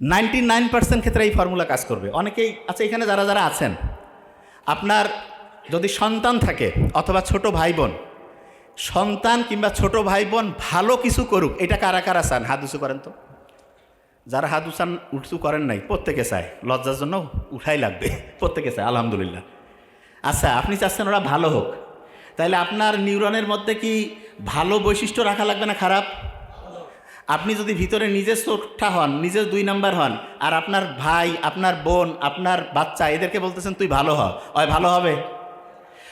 99% ক্ষেত্রে এই ফর্মুলা কাজ করবে। অনেকেই আচ্ছা, এখানে যারা যারা আছেন, আপনার যদি সন্তান থাকে অথবা ছোট ভাই বোন, সন্তান কিংবা ছোট ভাই বোন ভালো কিছু করুক, এটা কারা কারা চান? হাত উঁচু করেন তো। যারা হাত উঁচু করেন নাই, প্রত্যেকে চায়, লজ্জার জন্য উঠাই লাগবে, প্রত্যেকে চায়, আলহামদুলিল্লাহ। আচ্ছা, আপনি চাচ্ছেন ওরা ভালো হোক, তাহলে আপনার নিউরনের মধ্যে কি ভালো বৈশিষ্ট্য রাখা লাগবে না খারাপ? আপনি যদি ভিতরে নিজে চোখটা হন, নিজে 2 নাম্বার হন, আর আপনার ভাই, আপনার বোন, আপনার বাচ্চা, এদেরকে বলতেছেন তুই ভালো হ, হয় ভালো হবে?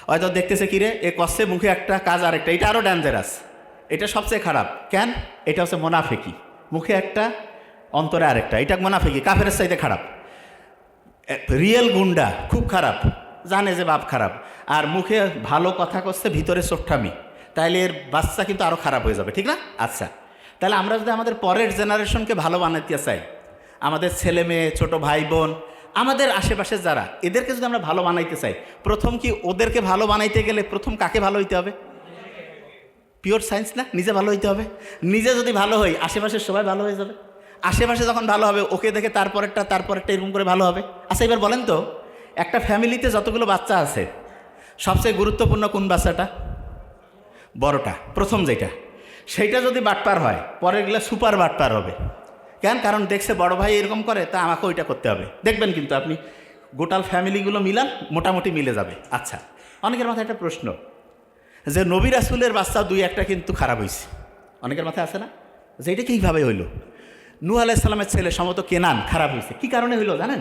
হয়তো দেখতেছে কিরে এ কষ্টে মুখে একটা কাজ আরেকটা, এটা আরও ডেঞ্জারাস, এটা সবচেয়ে খারাপ। কেন? এটা হচ্ছে মোনাফেকি, মুখে একটা অন্তরে আরেকটা, এটা মোনাফেকি, কাফেরের চাইতে খারাপ। রিয়েল গুন্ডা খুব খারাপ, জানে যে বাপ খারাপ, আর মুখে ভালো কথা করছে, ভিতরে চোট্টামি, তাইলে এর বাচ্চা কিন্তু আরও খারাপ হয়ে যাবে, ঠিক না? আচ্ছা, তাহলে আমরা যদি আমাদের পরের জেনারেশনকে ভালো বানাতে চাই, আমাদের ছেলে মেয়ে, ছোটো ভাই বোন, আমাদের আশেপাশে যারা, এদেরকে যদি আমরা ভালো বানাইতে চাই, প্রথম কি ওদেরকে ভালো বানাইতে গেলে প্রথম কাকে ভালো হইতে হবে? পিওর সায়েন্স না, নিজে ভালো হইতে হবে। নিজে যদি ভালো হই, আশেপাশের সবাই ভালো হয়ে যাবে। আশেপাশে যখন ভালো হবে, ওকে দেখে তারপরেরটা এরকম করে ভালো হবে। আচ্ছা, এবার বলেন তো, একটা ফ্যামিলিতে যতগুলো বাচ্চা আছে, সবচেয়ে গুরুত্বপূর্ণ কোন বাচ্চাটা? বড়টা, প্রথম যেটা, সেইটা যদি বাটপার হয়, পরেরগুলো সুপার বাটপার হবে। কেন? কারণ দেখছে বড় ভাই এরকম করে, তা আমাকে ওইটা করতে হবে। দেখবেন কিন্তু আপনি গোটাল ফ্যামিলিগুলো মিলান, মোটামুটি মিলে যাবে। আচ্ছা, অনেকের মাথায় একটা প্রশ্ন, যে নবী রাসূলের বাচ্চা 2-1টা কিন্তু খারাপ হয়েছে, অনেকের মাথায় আছে না, যে এটা কীভাবে হইল? নূহ আলাইহিস সালামের ছেলে সম্ভবত কেনান খারাপ হয়েছে, কী কারণে হইল জানেন?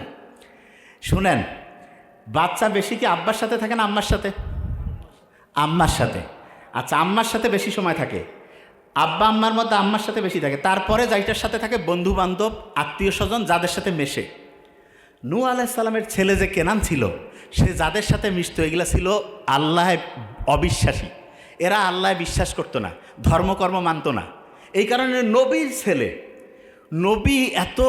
শুনেন, বাচ্চা বেশি কি আব্বার সাথে থাকে না আম্মার সাথে? আম্মার সাথে। আচ্ছা, আম্মার সাথে বেশি সময় থাকে, আব্বা আম্মার মধ্যে আম্মার সাথে বেশি থাকে, তারপরে যাইটার সাথে থাকে বন্ধু বান্ধব, আত্মীয় স্বজন, যাদের সাথে মেশে। নূহ আলাইহিস সালামের ছেলে যে কেনান ছিল, সে যাদের সাথে মিশত, এগুলা ছিল আল্লাহ অবিশ্বাসী, এরা আল্লাহ বিশ্বাস করতো না, ধর্মকর্ম মানত না। এই কারণে নবীর ছেলে, নবী এত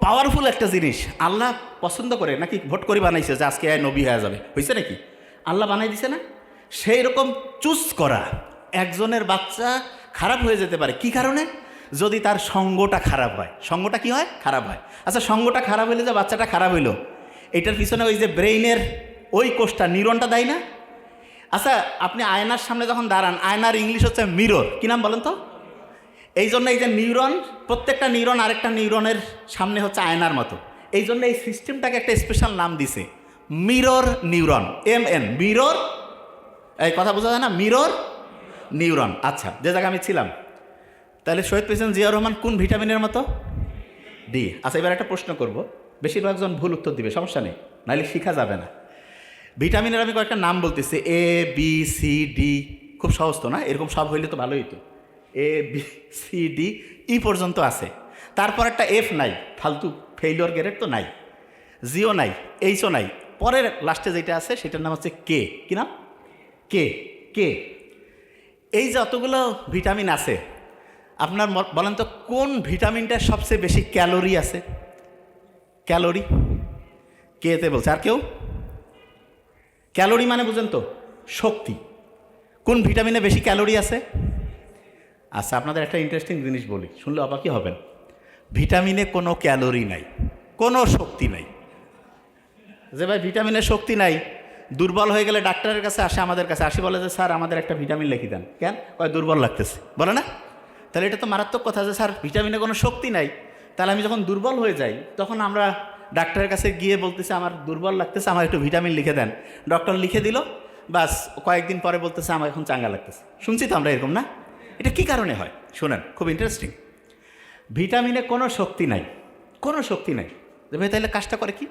পাওয়ারফুল একটা জিনিস, আল্লাহ পছন্দ করে নাকি ভোট করে বানাইছে যে আজকে নবী হয়ে যাবে? হয়েছে নাকি? আল্লাহ বানাই দিছে না? সেই রকম চুজ করা একজনের বাচ্চা খারাপ হয়ে যেতে পারে, কি কারণে? যদি তার সঙ্গটা খারাপ হয়। সঙ্গটা কি হয়? খারাপ হয়। আচ্ছা, সঙ্গটা খারাপ হইলে যে বাচ্চাটা খারাপ হইলো, এটার পিছনে ওই যে ব্রেইনের ওই কোষটা, নিউরনটা দেয় না? আচ্ছা, আপনি আয়নার সামনে যখন দাঁড়ান, আয়নার ইংলিশ হচ্ছে মিরর, কি নাম বলেন তো? এই জন্য এই যে নিউরন, প্রত্যেকটা নিউরন আরেকটা নিউরনের সামনে হচ্ছে আয়নার মতো, এই জন্য এই সিস্টেমটাকে একটা স্পেশাল নাম দিছে, মিরর নিউরন, MN, মিরর। এই কথা বোঝা যায় না? Mirror neuron. আচ্ছা, যে জায়গায় আমি ছিলাম, তাহলে শহীদ প্রেসিডেন্ট জিয়াউর রহমান কোন ভিটামিনের মতো? ডি। আচ্ছা, এবার একটা প্রশ্ন করব, বেশিরভাগজন ভুল উত্তর দিবে, সমস্যা নেই, নাহলে শেখা যাবে না। ভিটামিনের আমি কয়েকটা নাম বলতেছি, ABCD, খুব সহজ তো না? এরকম সব হইলে তো ভালোই তো। ABCDE পর্যন্ত আছে, তারপর একটা F নাই, ফালতু ফেইলিওর গ্রেড তো নাই, জিও নাই, এইচও নাই, পরের লাস্টে যেটা আছে সেটার নাম হচ্ছে কে। কি নাম? কে। কে। এই যতগুলো ভিটামিন আছে, আপনার বলেন তো কোন ভিটামিনটার সবচেয়ে বেশি ক্যালোরি আছে? ক্যালোরি কেতে বলছে, আর কেউ? ক্যালোরি মানে বুঝেন তো, শক্তি। কোন ভিটামিনে বেশি ক্যালোরি আছে? আচ্ছা, আপনাদের একটা ইন্টারেস্টিং জিনিস বলি, শুনলে অবাকই হবেন। ভিটামিনে কোনো ক্যালোরি নাই, কোনো শক্তি নাই। যে ভাই ভিটামিনের শক্তি নাই, দুর্বল হয়ে গেলে ডাক্তারের কাছে আসে, আমাদের কাছে আসি, বলে যে স্যার আমাদের একটা ভিটামিন লিখে দেন। কেন? কয় দুর্বল লাগতেছে, বলে না? তাহলে এটা তো মারাত্মক কথা, যে স্যার ভিটামিনে কোনো শক্তি নাই, তাহলে আমি যখন দুর্বল হয়ে যাই, তখন আমরা ডাক্তারের কাছে গিয়ে বলতেছে আমার দুর্বল লাগতেছে, আমার একটু ভিটামিন লিখে দেন। ডক্টর লিখে দিল, বাস কয়েকদিন পরে বলতেছে আমার এখন চাঙ্গা লাগতেছে। শুনছি তো আমরা এরকম, না? এটা কি কারণে হয়? শোনেন, খুব ইন্টারেস্টিং। ভিটামিনে কোনো শক্তি নাই, কোনো শক্তি নাই। যে ভাই তাহলে কাজটা করে কি?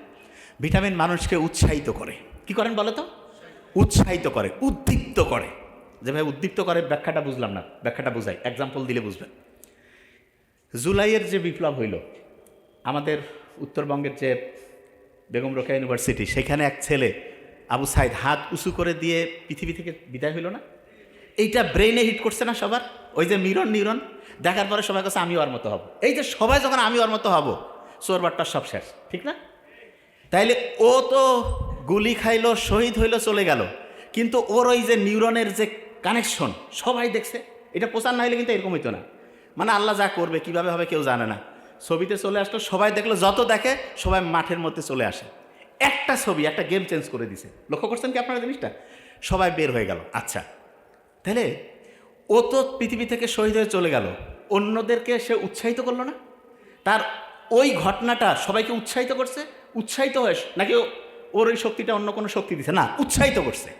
ভিটামিন মানুষকে উৎসাহিত করে। কি করেন বলো তো? উৎসাহিত করে, উদ্দীপ্ত করে। যে ভাই উদ্দীপ্ত করে, ব্যাখ্যাটা বুঝলাম না, ব্যাখ্যাটা বুঝাই, এক্সাম্পল দিলে বুঝবেন। জুলাইয়ের যে বিপ্লব হইল, আমাদের উত্তরবঙ্গের যে বেগম রোকেয়া ইউনিভার্সিটি, সেখানে এক ছেলে আবু সাইদ হাত উঁচু করে দিয়ে পৃথিবী থেকে বিদায় হইল না? এইটা ব্রেইনে হিট করছে না সবার? ওই যে নিউরন দেখার পরে সবাই কাছে আমি ওর মতো হব। এই যে সবাই যখন আমি ওর মতো হব, চোরবারটা সব শেষ, ঠিক না? তাইলে ও তো গুলি খাইলো, শহীদ হইলো, চলে গেল, কিন্তু ওর ওই যে নিউরনের যে কানেকশন সবাই দেখছে। এটা প্রচার না হইলে কিন্তু এরকম হইতো না। মানে আল্লাহ যা করবে, কিভাবে হবে কেউ জানে না। ছবিতে চলে আসলো, সবাই দেখলো, যত দেখে সবাই মাঠের মধ্যে চলে আসে। একটা ছবি একটা গেম চেঞ্জ করে দিছে। লক্ষ্য করছেন কি আপনারা জিনিসটা? সবাই বের হয়ে গেল। আচ্ছা, তাহলে ও তো পৃথিবী থেকে শহীদ হয়ে চলে গেল, অন্যদেরকে সে উৎসাহিত করলো না? তার ওই ঘটনাটা সবাইকে উৎসাহিত করছে? উৎসাহিত হয়ে নাকি ওর ওই শক্তিটা অন্য কোনো শক্তি দিছে? না, উৎসাহিত করছে।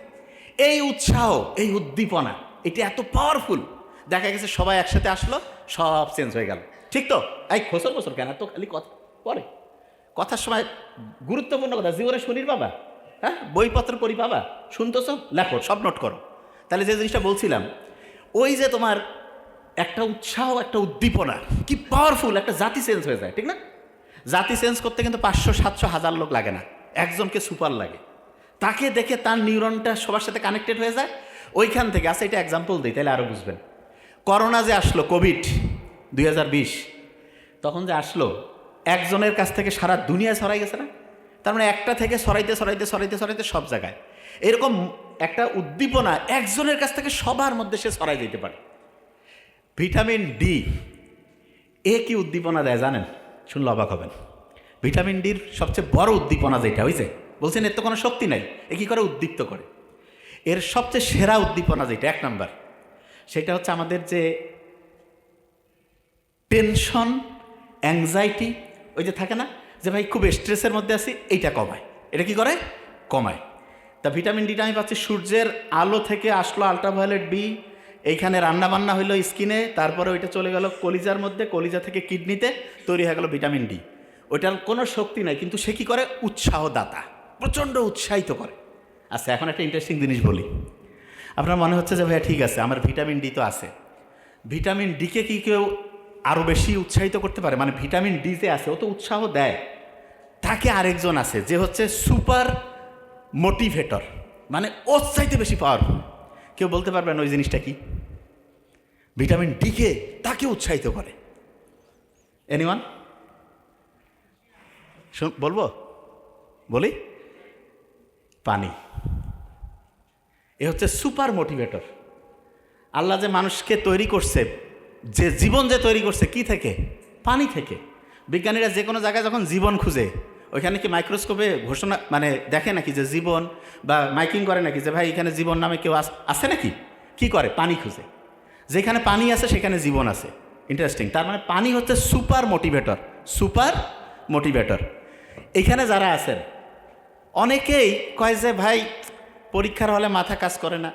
এই উৎসাহ, এই উদ্দীপনা, এটা এত পাওয়ারফুল। দেখা গেছে সবাই একসাথে আসলো, সব চেঞ্জ হয়ে গেল। ঠিক তো? এই খোসর খোসর কেন তো খালি কথা পরে, কথার সময় গুরুত্বপূর্ণ কথা জীবনে শুনির বাবা, হ্যাঁ বইপত্র পড়ি বাবা, শুনতেছ, লেখো, সব নোট করো। তাহলে যে জিনিসটা বলছিলাম, ওই যে তোমার একটা উৎসাহ, একটা উদ্দীপনা, কি পাওয়ারফুল, একটা জাতি চেঞ্জ হয়ে যায়, ঠিক না? জাতি চেঞ্জ করতে কিন্তু 500, 700, 1000 লোক লাগে না, একজনকে সুপার লাগে। তাকে দেখে তার নিউরনটা সবার সাথে কানেক্টেড হয়ে যায়। ওইখান থেকে আচ্ছা এটা এক্সাম্পল দিই, তাহলে আরও বুঝবেন। করোনা যে আসলো, কোভিড 2020, তখন যে আসলো, একজনের কাছ থেকে সারা দুনিয়া ছড়াই গেছে না? তার মানে একটা থেকে ছড়াইতে ছড়াইতে ছড়াইতে ছড়াইতে সব জায়গায় এরকম একটা উদ্দীপনা একজনের কাছ থেকে সবার মধ্যে সে ছড়াই যেতে পারে। ভিটামিন ডি এ কি উদ্দীপনা দেয় জানেন? শুনলে অবাক হবেন। ভিটামিন ডির সবচেয়ে বড় উদ্দীপনা যেটা হয়েছে, বলছেন এর তো কোনো শক্তি নাই, এ কী করে উদ্দীপ্ত করে? এর সবচেয়ে সেরা উদ্দীপনা যেটা, 1 নাম্বার, সেটা হচ্ছে আমাদের যে টেনশন, অ্যাংজাইটি, ওই যে থাকে না যে ভাই খুব স্ট্রেসের মধ্যে আছি, এইটা কমায়। এটা কি করে? কমায়। তা ভিটামিন ডিটা আমি পাচ্ছি সূর্যের আলো থেকে, আসলো আলট্রাভায়োলেট বি, এইখানে রান্নাবান্না হইলো স্কিনে, তারপরে ওইটা চলে গেল কলিজার মধ্যে, কলিজা থেকে কিডনিতে, তৈরি হয়ে গেল ভিটামিন ডি। ওইটার কোনো শক্তি নাই, কিন্তু সে কী করে? উৎসাহদাতা, প্রচণ্ড উৎসাহিত করে। আচ্ছা, এখন একটা ইন্টারেস্টিং জিনিস বলি। আপনার মনে হচ্ছে যে ভাইয়া ঠিক আছে, আমার ভিটামিন ডি তো আছে, ভিটামিন ডিকে কি কেউ আরও বেশি উৎসাহিত করতে পারে? মানে ভিটামিন ডি যে আছে ও তো উৎসাহ দেয়, তাকে আরেকজন আছে যে হচ্ছে সুপার মোটিভেটর, মানে ওর চাইতে বেশি পাওয়ারফুল। কেউ বলতে পারবেন ওই জিনিসটা কি? ভিটামিন ডিকে তাকে উৎসাহিত করে। এনিওয়ান? বলবো? বলি, পানি। এ হচ্ছে সুপার মোটিভেটর। আল্লাহ যে মানুষকে তৈরি করছে, যে জীবন যে তৈরি করছে, কি থেকে? পানি থেকে। বিজ্ঞানীরা যে কোনো জায়গায় যখন জীবন খুঁজে, ওইখানে কি মাইক্রোস্কোপে ঘোষণা মানে দেখে নাকি যে জীবন, বা মাইকিং করে নাকি যে ভাই এখানে জীবন নামে কেউ আছে নাকি? কি করে? পানি খুঁজে। যেখানে পানি আছে সেখানে জীবন আছে। ইন্টারেস্টিং। তার মানে পানি হচ্ছে সুপার মোটিভেটর। Super motivator. এখানে যারা আছেন অনেকেই কয় যে ভাই পরীক্ষার হলে মাথা কাজ করে না,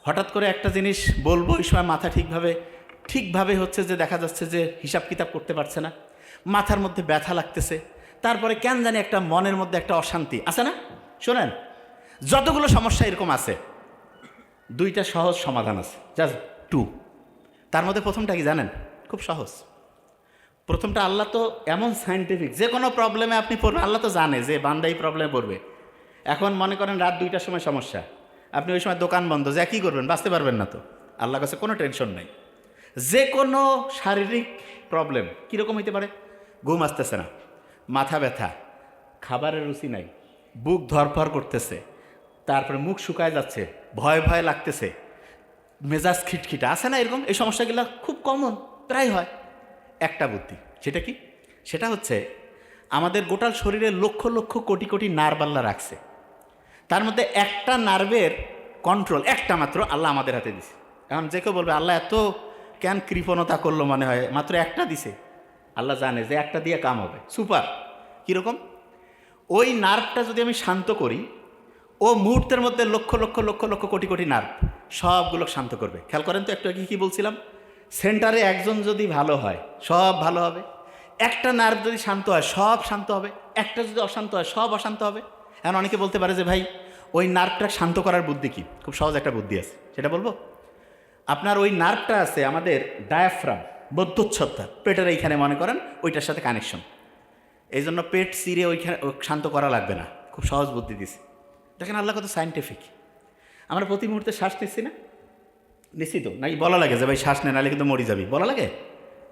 হঠাৎ করে একটা জিনিস বলবো, এই সময় মাথা ঠিকভাবে হচ্ছে যে দেখা যাচ্ছে যে হিসাব কিতাব করতে পারছে না, মাথার মধ্যে ব্যথা লাগতেছে, তারপরে কেন জানি একটা মনের মধ্যে একটা অশান্তি আছে না? শোনেন, যতগুলো সমস্যা এরকম আছে, 2টা সহজ সমাধান আছে, জাস্ট 2। তার মধ্যে প্রথমটা কি জানেন? খুব সহজ। প্রথমটা, আল্লাহ তো এমন সায়েন্টিফিক, যে কোনো প্রবলেমে আপনি পড়বেন, আল্লাহ তো জানে যে বান্দা এই প্রবলেমে পড়বে। এখন মনে করেন রাত 2টার সময় সমস্যা, আপনি ওই সময় দোকান বন্ধ, যে কী করবেন? বাঁচতে পারবেন না তো। আল্লাহর কাছে কোনো টেনশন নাই। যে কোনো শারীরিক প্রবলেম কীরকম হইতে পারে? ঘুম আসতেছে না, মাথা ব্যথা, খাবারের রুচি নাই, বুক ধরফর করতেছে, তারপরে মুখ শুকায় যাচ্ছে, ভয় ভয় লাগতেছে, মেজাজ খিটখিটা, আছে না এরকম? এই সমস্যাগুলো খুব কমন, প্রায় হয়। একটা বুদ্ধি, সেটা কি? সেটা হচ্ছে আমাদের গোটাল শরীরে লক্ষ লক্ষ কোটি কোটি নার্ভ আল্লাহ রাখছে, তার মধ্যে একটা নার্ভের কন্ট্রোল, একটা মাত্র আল্লাহ আমাদের হাতে দিছে। এখন যে কেউ বলবে আল্লাহ এত কেন কৃপণতা করলো, মনে হয় মাত্র একটা দিছে। আল্লাহ জানে যে একটা দিয়ে কাম হবে। সুপার। কীরকম? ওই নার্ভটা যদি আমি শান্ত করি, ও মুহূর্তের মধ্যে লক্ষ লক্ষ লক্ষ লক্ষ কোটি কোটি নার্ভ সবগুলো শান্ত করবে। খেয়াল করেন তো, একটু আগে কী বলছিলাম? সেন্টারে একজন যদি ভালো হয় সব ভালো হবে, একটা নার্ভ যদি শান্ত হয় সব শান্ত হবে, একটা যদি অশান্ত হয় সব অশান্ত হবে। এখন অনেকে বলতে পারে যে ভাই ওই নার্ভটা শান্ত করার বুদ্ধি কি? খুব সহজ একটা বুদ্ধি আছে, সেটা বলবো। আপনার ওই নার্ভটা আছে আমাদের ডায়াফ্রাম, বদ্ধচ্ছদটা, পেটের এইখানে মনে করেন, ওইটার সাথে কানেকশন। এই জন্য পেট চিরে ওইখানে শান্ত করা লাগবে না, খুব সহজ বুদ্ধি দিছে। দেখেন আল্লাহ কত সায়েন্টিফিক। আমরা প্রতি মুহূর্তে শ্বাস নিচ্ছি না? নিশ্চিত নাকি? বলা লাগে যে ভাই শ্বাস নেই, নাহলে কিন্তু মরে যাবি, বলা লাগে?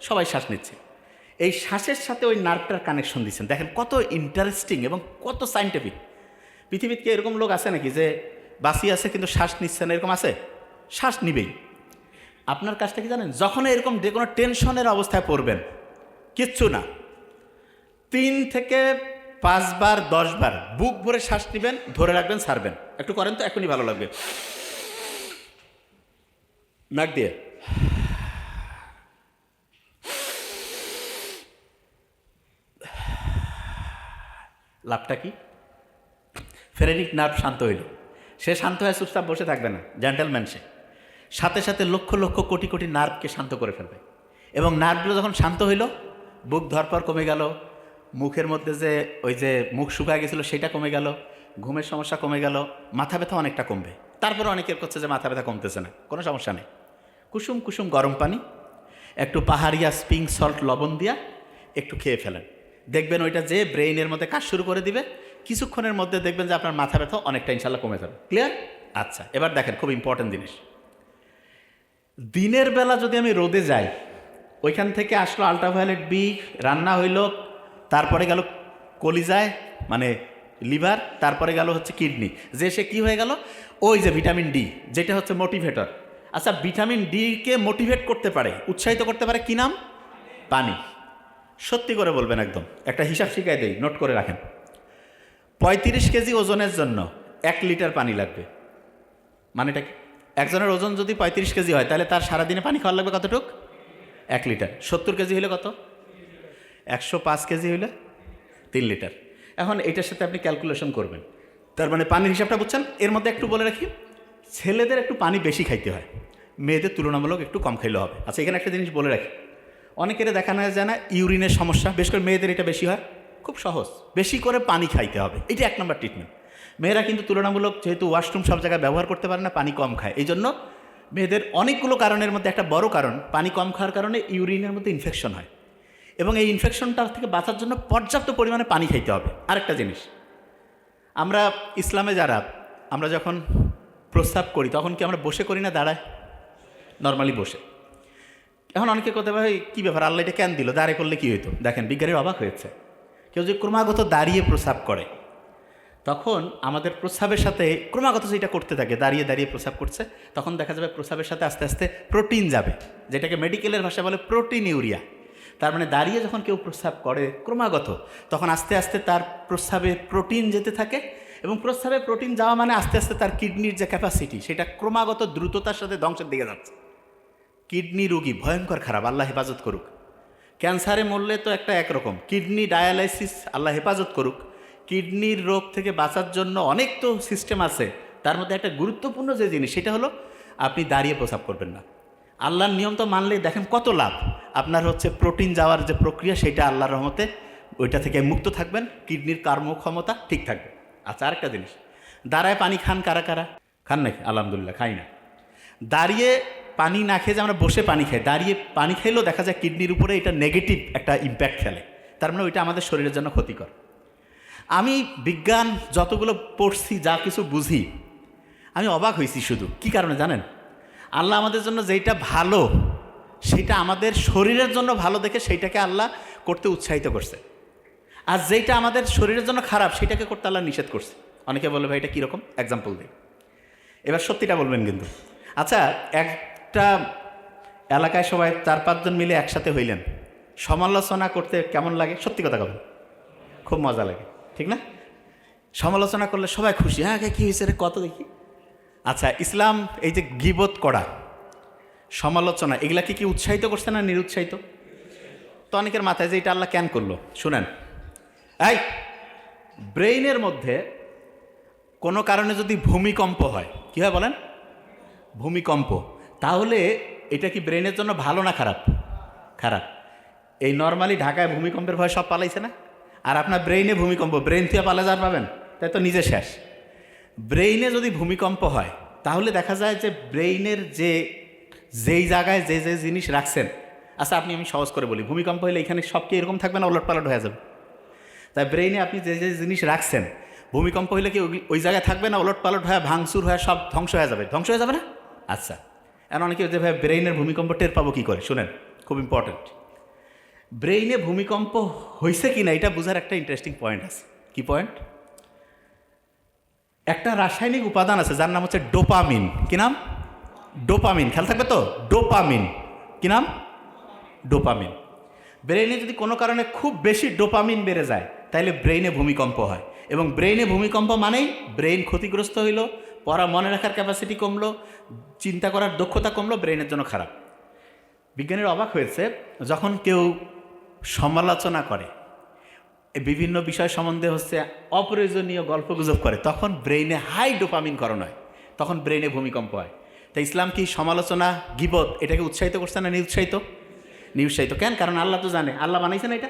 সবাই শ্বাস নিচ্ছে। এই শ্বাসের সাথে ওই নার্ভটার কানেকশন দিচ্ছেন। দেখেন কত ইন্টারেস্টিং এবং কত সায়েন্টিফিক। পৃথিবীতে এরকম লোক আছে নাকি যে বাঁচিয়ে আছে কিন্তু শ্বাস নিচ্ছে না? এরকম আছে? শ্বাস নিবেই। আপনার কাজটা কি জানেন? যখন এরকম যে কোনো টেনশনের অবস্থায় পড়বেন, কিচ্ছু না, 3 থেকে 5 বার 10 বার বুক ভরে শ্বাস নেবেন, ধরে রাখবেন, ছাড়বেন। একটু করেন তো, এখনই ভালো লাগবে। নাক দিয়ে লাভটা কি? ফেরেনিক নার্ভ শান্ত হইল। সে শান্ত হয়ে চুপচাপ বসে থাকবে না, জেন্টেলম্যান সে। সাথে সাথে লক্ষ লক্ষ কোটি কোটি নার্ভকে শান্ত করে ফেলবে। এবং নার্ভগুলো যখন শান্ত হইল, বুক ধরপর কমে গেল, মুখের মধ্যে যে ওই যে মুখ শুকায় গেছিলো সেটা কমে গেল, ঘুমের সমস্যা কমে গেল, মাথা ব্যথা অনেকটা কমবে। তারপরে অনেকের করছে যে মাথা ব্যথা কমতেছে না, কোনো সমস্যা নেই। কুসুম কুসুম গরম পানি, একটু পাহাড়িয়া স্প্রিং সল্ট লবণ দিয়া একটু খেয়ে ফেলেন, দেখবেন ওইটা যে ব্রেইনের মধ্যে কাজ শুরু করে দিবে। কিছুক্ষণের মধ্যে দেখবেন যে আপনার মাথা ব্যথা অনেকটা ইনশাল্লাহ কমে যাবে। ক্লিয়ার? আচ্ছা, এবার দেখেন খুব ইম্পর্টেন্ট জিনিস। দিনের বেলা যদি আমি রোদে যাই, ওইখান থেকে আসলো আলট্রাভায়োলেট বি, রান্না হইল, তারপরে গেল কলিজায় মানে লিভার, তারপরে গেল হচ্ছে কিডনি, যে সে কী হয়ে গেল, ওই যে ভিটামিন ডি যেটা হচ্ছে মোটিভেটর। আচ্ছা, ভিটামিন ডিকে মোটিভেট করতে পারে, উৎসাহিত করতে পারে, কি নাম? পানি। সত্যি করে বলবেন, একদম একটা হিসাব শিখাই দেই, নোট করে রাখেন। 35 কেজি ওজনের জন্য 1 লিটার পানি লাগবে। মানেটা কি? একজনের ওজন যদি 35 কেজি হয়, তাহলে তার সারাদিনে পানি খাওয়া লাগবে কতটুক? 1 লিটার। 70 কেজি হলে কত? 105 কেজি হলে 3 লিটার। এখন এটার সাথে আপনি ক্যালকুলেশন করবেন, তার মানে পানির হিসাবটা বুঝছেন। এর মধ্যে একটু বলে রাখি, ছেলেদের একটু পানি বেশি খাইতে হয়, মেয়েদের তুলনামূলক একটু কম খাইলে হবে। আচ্ছা, এখানে একটা জিনিস বলে রাখি, অনেকের দেখানো যায় না ইউরিনের সমস্যা, বেশ করে মেয়েদের এটা বেশি হয়। খুব সহজ, বেশি করে পানি খাইতে হবে, এটা 1 নম্বর ট্রিটমেন্ট। মেয়েরা কিন্তু তুলনামূলক যেহেতু ওয়াশরুম সব জায়গায় ব্যবহার করতে পারে না, পানি কম খায়, এই জন্য মেয়েদের অনেকগুলো কারণের মধ্যে একটা বড় কারণ পানি কম খাওয়ার কারণে ইউরিনের মধ্যে ইনফেকশন হয়। এবং এই ইনফেকশনটা থেকে বাঁচার জন্য পর্যাপ্ত পরিমাণে পানি খাইতে হবে। আরেকটা জিনিস, আমরা ইসলামে যারা, আমরা যখন প্রস্রাব করি তখন কি আমরা বসে করি না দাঁড়ায়? নর্মালি বসে। এখন অনেকে কথা ভাই কী ব্যাপার, আল্লাহ এটা কেন দিল, দাঁড়িয়ে করলে কী হইতো? দেখেন, বিজ্ঞানীর অবাক হয়েছে। কেউ যদি ক্রমাগত দাঁড়িয়ে প্রস্রাব করে, তখন আমাদের প্রস্রাবের সাথে ক্রমাগত যেটা করতে থাকে, দাঁড়িয়ে দাঁড়িয়ে প্রস্রাব করছে, তখন দেখা যাবে প্রস্রাবের সাথে আস্তে আস্তে প্রোটিন যাবে, যেটাকে মেডিকেলের ভাষায় বলে প্রোটিন ইউরিয়া। তার মানে দাঁড়িয়ে যখন কেউ প্রস্রাব করে ক্রমাগত, তখন আস্তে আস্তে তার প্রস্রাবে প্রোটিন যেতে থাকে, এবং প্রস্রাবে প্রোটিন যাওয়া মানে আস্তে আস্তে তার কিডনির যে ক্যাপাসিটি, সেটা ক্রমাগত দ্রুততার সাথে ধ্বংসের দিকে যাচ্ছে। কিডনি রোগী ভয়ঙ্কর খারাপ, আল্লাহ হেফাজত করুক। ক্যান্সারে মরলে তো একটা একরকম, কিডনি ডায়ালাইসিস, আল্লাহ হেফাজত করুক। কিডনির রোগ থেকে বাঁচার জন্য অনেক তো সিস্টেম আছে, তার মধ্যে একটা গুরুত্বপূর্ণ যে জিনিস, সেটা হলো আপনি দাঁড়িয়ে প্রস্রাব করবেন না। আল্লাহর নিয়ম তো মানলেই দেখেন কত লাভ। আপনার হচ্ছে প্রোটিন যাওয়ার যে প্রক্রিয়া, সেটা আল্লাহর রহমতে ওইটা থেকে মুক্ত থাকবেন, কিডনির কর্মক্ষমতা ঠিক থাকবে। আচ্ছা, আরেকটা জিনিস, দাঁড়ায় পানি খান কারা কারা? খান নাকি? আলহামদুলিল্লাহ, খাই না। দাঁড়িয়ে পানি না খেয়ে যে আমরা বসে পানি খাই, দাঁড়িয়ে পানি খাইলেও দেখা যায় কিডনির উপরে এটা নেগেটিভ একটা ইম্প্যাক্ট ফেলে, তার মানে ওইটা আমাদের শরীরের জন্য ক্ষতিকর। আমি বিজ্ঞান যতগুলো পড়ছি, যা কিছু বুঝি, আমি অবাক হয়েছি। শুধু কি কারণে জানেন? আল্লাহ আমাদের জন্য যেটা ভালো, সেটা আমাদের শরীরের জন্য ভালো দেখে সেইটাকে আল্লাহ করতে উৎসাহিত করছে, আর যেটা আমাদের শরীরের জন্য খারাপ, সেটাকে করতে আল্লাহ নিষেধ করছে। অনেকে বলে ভাই এটা কীরকম, এক্সাম্পল দিই। এবার সত্যিটা বলবেন কিন্তু। আচ্ছা, একটা এলাকায় সবাই 4-5 জন মিলে একসাথে হইলেন, সমালোচনা করতে কেমন লাগে? সত্যি কথা বলেন, খুব মজা লাগে, ঠিক না? সমালোচনা করলে সবাই খুশি, হ্যাঁ কী হয়েছে রে, কত দেখি। আচ্ছা, ইসলাম এই যে গীবত করা, সমালোচনা, এগুলাকে কি উৎসাহিত করছে না নিরুৎসাহিত? তো অনেকের মাথায় যে এটা আল্লাহ কেন করলো, শুনেন। এই ব্রেইনের মধ্যে কোনো কারণে যদি ভূমিকম্প হয়, কী হয় বলেন? ভূমিকম্প। তাহলে এটা কি ব্রেনের জন্য ভালো না খারাপ? খারাপ। এই নর্মালি ঢাকায় ভূমিকম্পের ভয় সব পালাইছে না, আর আপনার ব্রেইনে ভূমিকম্প, ব্রেন থেকে পালা যার পাবেন, তাই তো নিজে শেষ। ব্রেইনে যদি ভূমিকম্প হয়, তাহলে দেখা যায় যে ব্রেইনের যেই জায়গায় যে জিনিস রাখছেন, আচ্ছা আপনি, আমি সহজ করে বলি, ভূমিকম্প হলে এখানে সব কি এরকম থাকবে না, ওলটপালট হয়ে যাবে? তাই ব্রেইনে আপনি যে জিনিস রাখছেন, ভূমিকম্প হইলে কি ওই জায়গায় থাকবে না, ওলটপালট হয়ে ভাঙচুর হয়ে সব ধ্বংস হয়ে যাবে? ধ্বংস হয়ে যাবে না? আচ্ছা, এখন অনেকে যে ভাই ব্রেইনের ভূমিকম্প টের পাবো কী করে, শুনেন, খুব ইম্পর্টেন্ট। ব্রেইনে ভূমিকম্প হয়েছে কি না এটা বোঝার একটা ইন্টারেস্টিং পয়েন্ট আছে। কি পয়েন্ট? একটা রাসায়নিক উপাদান আছে যার নাম হচ্ছে ডোপামিন। কি নাম? ডোপামিন। খেয়াল থাকবে তো, ডোপামিন। কি নাম? ডোপামিন। ব্রেইনে যদি কোনো কারণে খুব বেশি ডোপামিন বেড়ে যায় তাহলে ব্রেইনে ভূমিকম্প হয়, এবং ব্রেইনে ভূমিকম্প মানেই ব্রেইন ক্ষতিগ্রস্ত হইল, পড়া মনে রাখার ক্যাপাসিটি কমলো, চিন্তা করার দক্ষতা কমলো, ব্রেইনের জন্য খারাপ। বিজ্ঞানীরা অবাক হয়েছে, যখন কেউ সমালোচনা করে, বিভিন্ন বিষয় সম্বন্ধে হচ্ছে অপ্রয়োজনীয় গল্পগুজব করে, তখন ব্রেইনে হাই ডোপামিন করণ হয়, তখন ব্রেইনে ভূমিকম্প হয়। তাই ইসলাম কি সমালোচনা, গীবত এটাকে উৎসাহিত করছে না নিরুৎসাহিত? কেন? কারণ আল্লাহ তো জানে, আল্লাহ বানাইছে না এটা,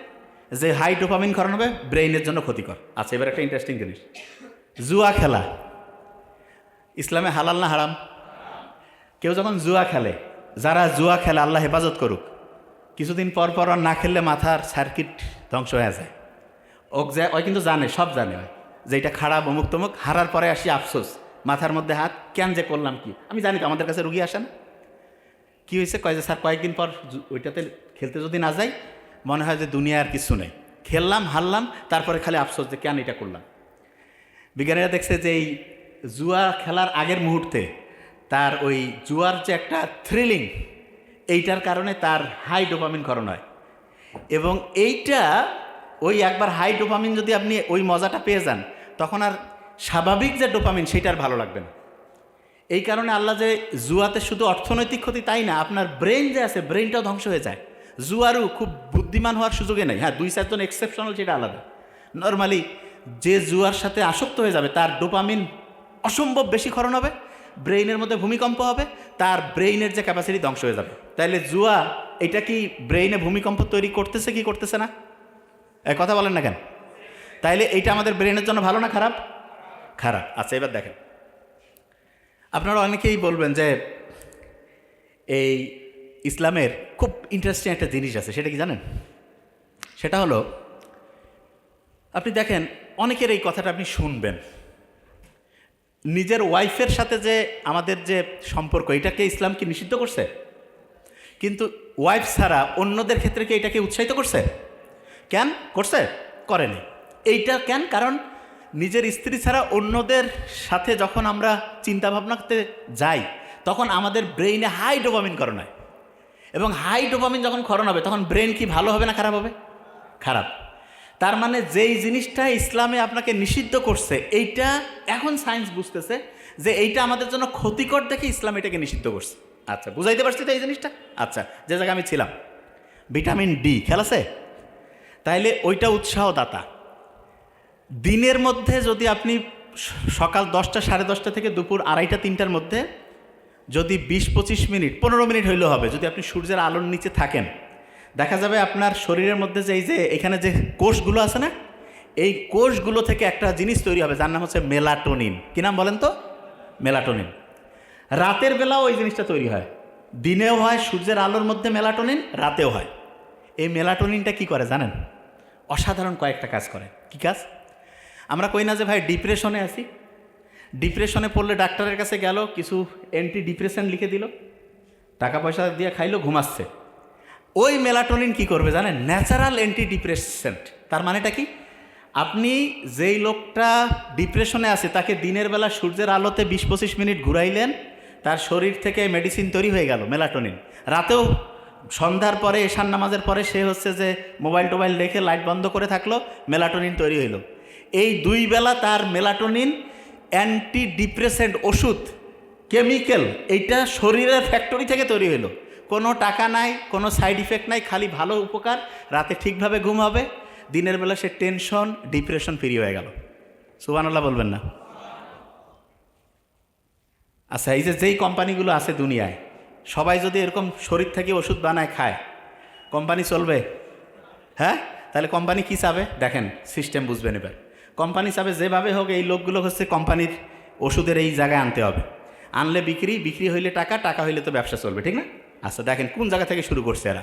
যে হাই ডোপামিন করণ হবে, ব্রেইনের জন্য ক্ষতিকর। আচ্ছা, এবার একটা ইন্টারেস্টিং জিনিস, জুয়া খেলা ইসলামে হালাল না হারাম? কেউ যখন জুয়া খেলে, যারা জুয়া খেলে আল্লাহ হেফাজত করুক, কিছুদিন পর পর না খেললে মাথার সার্কিট ধ্বংস হয়ে যায়। ওই কিন্তু জানে, সব জানে যে এটা খারাপ, অমুক তমুক, হারার পরে আসি আফসোস, মাথার মধ্যে হাত, কেন যে করলাম কি। আমি জানি তো, আমাদের কাছে রুগী আসেন, কী হয়েছে, কয় যে স্যার কয়েকদিন পর ওইটাতে খেলতে যদি না যাই, মনে হয় যে দুনিয়া আর কিছু নেই, খেললাম হারলাম, তারপরে খালি আফসোস যে কেন এটা করলাম। বিজ্ঞানীরা দেখছে যে এই জুয়া খেলার আগের মুহূর্তে তার ওই জুয়ার যে একটা থ্রিলিং, এইটার কারণে তার হাই ডোপামিন ক্ষরণ হয়, এবং এইটা ওই একবার হাই ডোপামিন যদি আপনি ওই মজাটা পেয়ে যান, তখন আর স্বাভাবিক যে ডোপামিন সেটা আর ভালো লাগবে না। এই কারণে আল্লাহ যে জুয়াতে শুধু অর্থনৈতিক ক্ষতি তাই না, আপনার ব্রেন যে আছে, ব্রেনটাও ধ্বংস হয়ে যায়। জুয়ারও খুব বুদ্ধিমান হওয়ার সুযোগে নেই, হ্যাঁ 2-4 জন এক্সেপশনাল, সেটা আলাদা। নর্মালি যে জুয়ার সাথে আসক্ত হয়ে যাবে, তার ডোপামিন অসম্ভব বেশি ক্ষরণ হবে, ব্রেইনের মধ্যে ভূমিকম্প হবে, তার ব্রেইনের যে ক্যাপাসিটি ধ্বংস হয়ে যাবে। তাইলে জুয়া এটা কি ব্রেইনে ভূমিকম্প তৈরি করতেছে কি করতেছে না? এক কথা বলেন না কেন? তাইলে এইটা আমাদের ব্রেনের জন্য ভালো না খারাপ? খারাপ। আচ্ছা, এবার দেখেন, আপনারা অনেকেই বলবেন যে এই ইসলামের খুব ইন্টারেস্টিং একটা জিনিস আছে, সেটা কি জানেন? সেটা হলো, আপনি দেখেন অনেকের এই কথাটা আপনি শুনবেন, নিজের ওয়াইফের সাথে যে আমাদের যে সম্পর্ক, এটাকে ইসলাম কি নিষিদ্ধ করছে? কিন্তু ওয়াইফ ছাড়া অন্যদের ক্ষেত্রে কি এটাকে উৎসাহিত করছে? কেন করছে? করেনি। এইটা কেন? কারণ নিজের স্ত্রী ছাড়া অন্যদের সাথে যখন আমরা চিন্তা ভাবনা করতে যাই, তখন আমাদের ব্রেইনে হাই ডোপামিন ক্ষরণ হয়, এবং হাই ডোপামিন যখন ক্ষরণ হবে, তখন ব্রেন কি ভালো হবে না খারাপ হবে? খারাপ। তার মানে যেই জিনিসটা ইসলামে আপনাকে নিষিদ্ধ করছে, এইটা এখন সায়েন্স বুঝতেছে যে এইটা আমাদের জন্য ক্ষতিকর দেখে ইসলাম এটাকে নিষিদ্ধ করছে। আচ্ছা, বুঝাইতে পারছি তো এই জিনিসটা? আচ্ছা, যে জায়গায় আমি ছিলাম, ভিটামিন ডি খেয়াল আছে? তাইলে ওইটা উৎসাহদাতা। দিনের মধ্যে যদি আপনি সকাল 10টা, 10:30 থেকে দুপুর 2:30-3টার মধ্যে যদি 20-25 মিনিট, 15 মিনিট হইলেও হবে, যদি আপনি সূর্যের আলোর নিচে থাকেন, দেখা যাবে আপনার শরীরের মধ্যে যে এই যে এখানে যে কোষগুলো আছে না, এই কোষগুলো থেকে একটা জিনিস তৈরি হবে, যার নাম হচ্ছে মেলাটোনিন। কি নাম বলেন তো? মেলাটোনিন। রাতের বেলাও ওই জিনিসটা তৈরি হয়, দিনেও হয় সূর্যের আলোর মধ্যে মেলাটোনিন, রাতেও হয়। এই মেলাটোনিনটা কি করে জানেন? অসাধারণ কয়েকটা কাজ করে। কি কাজ? আমরা কই না যে ভাই ডিপ্রেশনে আছি, ডিপ্রেশনে পড়লে ডাক্তারের কাছে গেল, কিছু অ্যান্টি ডিপ্রেশন লিখে দিল, টাকা পয়সা দিয়ে খাইলো, ঘুমাচ্ছে। ওই মেলাটোনিন কি করবে জানেন? Natural anti depressant. তার মানেটা কি? আপনি যেই লোকটা ডিপ্রেশনে আছে, তাকে দিনের বেলা সূর্যের আলোতে 20-25 মিনিট ঘুরাইলেন, তার শরীর থেকে মেডিসিন তৈরি হয়ে গেল, মেলাটোনিন। রাতেও সন্ধ্যার পরে, এশার নামাজের পরে সে হচ্ছে যে মোবাইল টোবাইল রেখে লাইট বন্ধ করে থাকলো, মেলাটোনিন তৈরি হইল। এই 2 বেলা তার মেলাটোনিন অ্যান্টি ডিপ্রেসেন্ট ওষুধ, কেমিক্যাল, এইটা শরীরের ফ্যাক্টরি থেকে তৈরি হইল। কোনো টাকা নাই, কোনো সাইড ইফেক্ট নাই, খালি ভালো উপকার। রাতে ঠিকভাবে ঘুম হবে, দিনের বেলা সে টেনশন, ডিপ্রেশন ফ্রি হয়ে গেল। সুবহানাল্লাহ বলবেন না? আচ্ছা, এই যে যেই কোম্পানিগুলো আছে দুনিয়ায়, সবাই যদি এরকম শরীর থেকে ওষুধ বানায় খায়, কোম্পানি চলবে? হ্যাঁ? তাহলে কোম্পানি কি চাবে? দেখেন, সিস্টেম বুঝবেন এবার। কোম্পানি চাবে যেভাবে হোক এই লোকগুলো হচ্ছে কোম্পানির ওষুধের এই জায়গায় আনতে হবে, আনলে বিক্রি, বিক্রি হইলে টাকা, টাকা হইলে তো ব্যবসা চলবে, ঠিক না? আচ্ছা, দেখেন কোন জায়গা থেকে শুরু করছে এরা।